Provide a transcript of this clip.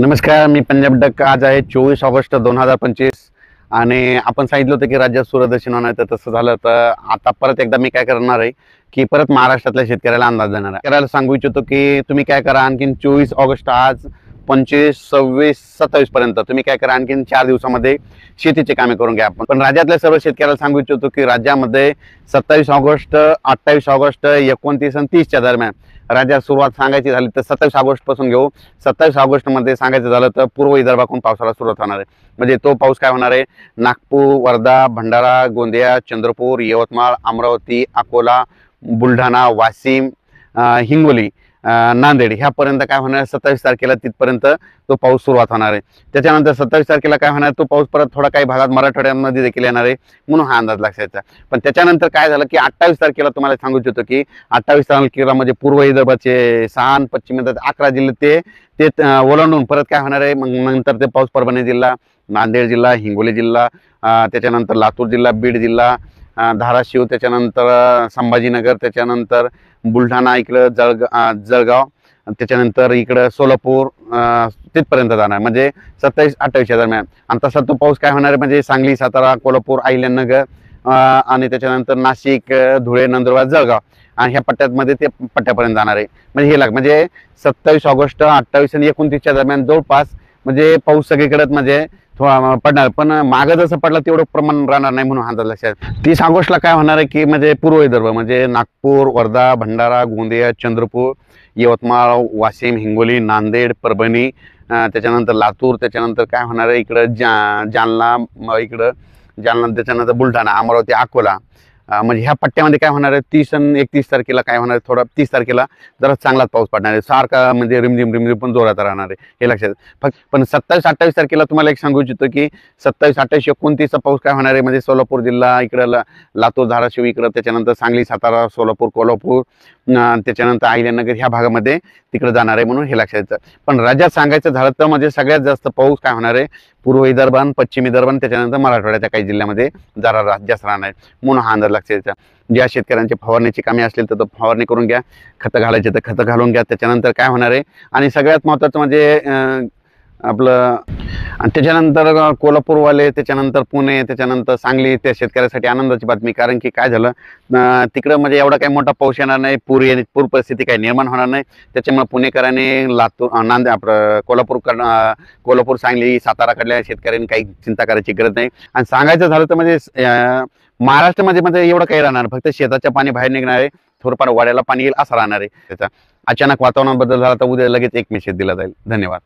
नमस्कार, मी पंजाब डक. आज आहे 24 ऑगस्ट 2025 आणि आपण सांगितलं होतं की राज्यात सूर्यदर्शन होणार आहे. तर तसं झालं. तर आता परत एकदा मी काय करणार आहे की परत महाराष्ट्रातल्या शेतकऱ्याला अंदाज देणार आहे. शेतकऱ्याला सांगू इच्छितो की तुम्ही काय करा, आणखीन 24 ऑगस्ट आज 25, 26, 27 पर्यंत तुम्ही काय करा, आणखीन 4 दिवसामध्ये शेतीची कामे करून घ्या. पण राज्यातल्या सर्व शेतकऱ्याला सांगू इच्छितो की राज्यामध्ये 27 ऑगस्ट, 28 ऑगस्ट, 29 आणि 30च्या दरम्यान राज्यात सुरुवात सांगायची झाली तर 27 ऑगस्ट पासून घेऊ. 27 ऑगस्ट मध्ये सांगायचं झालं तर पूर्व विदर्भाकडून पावसाला सुरुवात होणार आहे. म्हणजे तो पाऊस काय होणार आहे, नागपूर, वर्धा, भंडारा, गोंदिया, चंद्रपूर, यवतमाळ, अमरावती, अकोला, बुलढाणा, वाशिम, हिंगोली, नांदेड ह्यापर्यंत काय होणार, 27 तारखेला तिथपर्यंत तो पाऊस सुरुवात होणार आहे. त्याच्यानंतर 27 तारखेला काय होणार, तो पाऊस परत थोडा काही भागात मराठवाड्यामध्ये देखील येणार आहे, म्हणून हा अंदाज लक्षायचा. पण त्याच्यानंतर काय झालं की 28 तारखेला तुम्हाला सांगू इच्छितो की 28 तारखेला म्हणजे पूर्व विदर्भाचे 6 आणि पश्चिम विदर्भाचे 11 जिल्हे ते ओलांडून परत काय होणार आहे, मग नंतर ते पाऊस परभणी जिल्हा, नांदेड जिल्हा, हिंगोली जिल्हा, त्याच्यानंतर लातूर जिल्हा, बीड जिल्हा, धाराशिव, त्याच्यानंतर संभाजीनगर, त्याच्यानंतर बुलढाणा, इकडं जळगाव, त्याच्यानंतर इकडं सोलापूर तिथपर्यंत जाणार. म्हणजे 27-28 दरम्यान. आणि तसा तो पाऊस काय होणार आहे म्हणजे सांगली, सातारा, कोल्हापूर, अहिल्यानगर आणि त्याच्यानंतर नाशिक, धुळे, नंदुरबार, जळगाव आणि ह्या पट्ट्यामध्ये ते पट्ट्यापर्यंत जाणार आहे. म्हणजे हे म्हणजे 27 ऑगस्ट, 28 आणि 29च्या दरम्यान जवळपास म्हणजे पाऊस सगळीकडे म्हणजे पडणार. पण मागं जसं पडला तेवढं प्रमाण राहणार नाही, म्हणून अंदाज लक्षात. 30 ऑगस्टला काय होणार आहे की म्हणजे पूर्व विदर्भ म्हणजे नागपूर, वर्धा, भंडारा, गोंदिया, चंद्रपूर, यवतमाळ, वाशिम, हिंगोली, नांदेड, परभणी, त्याच्यानंतर लातूर, त्याच्यानंतर काय होणार आहे इकडं जालना, इकडं जालना, त्याच्यानंतर बुलढाणा, अमरावती, अकोला, म्हणजे ह्या पट्ट्यामध्ये काय होणार आहे 30 आणि 31 तारखेला काय होणार आहे, थोडा 30 तारखेला जरा चांगलाच पाऊस पडणार आहे. सारखा म्हणजे रिमझिम रिमझिम पण जोरात राहणार आहे, हे लक्षात. फक्त पण 27-28 तारखेला तुम्हाला एक सांगू इच्छितो की 27, 28, 29चा पाऊस काय होणार आहे म्हणजे सोलापूर जिल्हा, इकडं लातूर, धाराशिव, इकडं त्याच्यानंतर सांगली, सातारा, सोलापूर, कोल्हापूर, त्याच्यानंतर अहिल्यानगर ह्या भागामध्ये तिकडे जाणार आहे, म्हणून हे लक्षात. पण राज्यात सांगायचं झालं तर म्हणजे सगळ्यात जास्त पाऊस काय होणार आहे पूर्व विदर्भ, पश्चिम विदर्भ, त्याच्यानंतर मराठवाड्याच्या काही जिल्ह्यामध्ये जरा जास्त राहणार आहे, म्हणून हा अंदाज लक्षात. ज्या शेतकऱ्यांची फवारणीची कामे असतील तर फवारणी करून घ्या, खतं घालायचे तर खतं घालून घ्या. त्याच्यानंतर काय होणार आहे आणि सगळ्यात महत्त्वाचं म्हणजे आपलं त्याच्यानंतर कोल्हापूरवाले, त्याच्यानंतर पुणे, त्याच्यानंतर सांगली, त्या शेतकऱ्यासाठी आनंदाची बातमी. कारण की काय झालं तिकडं म्हणजे एवढा काही मोठा पाऊस येणार नाही, पूर परिस्थिती काही निर्माण होणार नाही. त्याच्यामुळे पुणेकरांनी लातूर, आपलं कोल्हापूर, सांगली, साताराकडल्या शेतकऱ्यांनी काही चिंता करायची गरज नाही. आणि सांगायचं झालं तर म्हणजे महाराष्ट्रामध्ये म्हणजे एवढं काही राहणार, फक्त शेताचं पाणी बाहेर निघणार आहे, थोडंफार वाड्याला पाणी येईल असं राहणार आहे. त्याचा अचानक वातावरणात बदल झाला तर उद्या लगेच एक मेसेज दिला जाईल. धन्यवाद.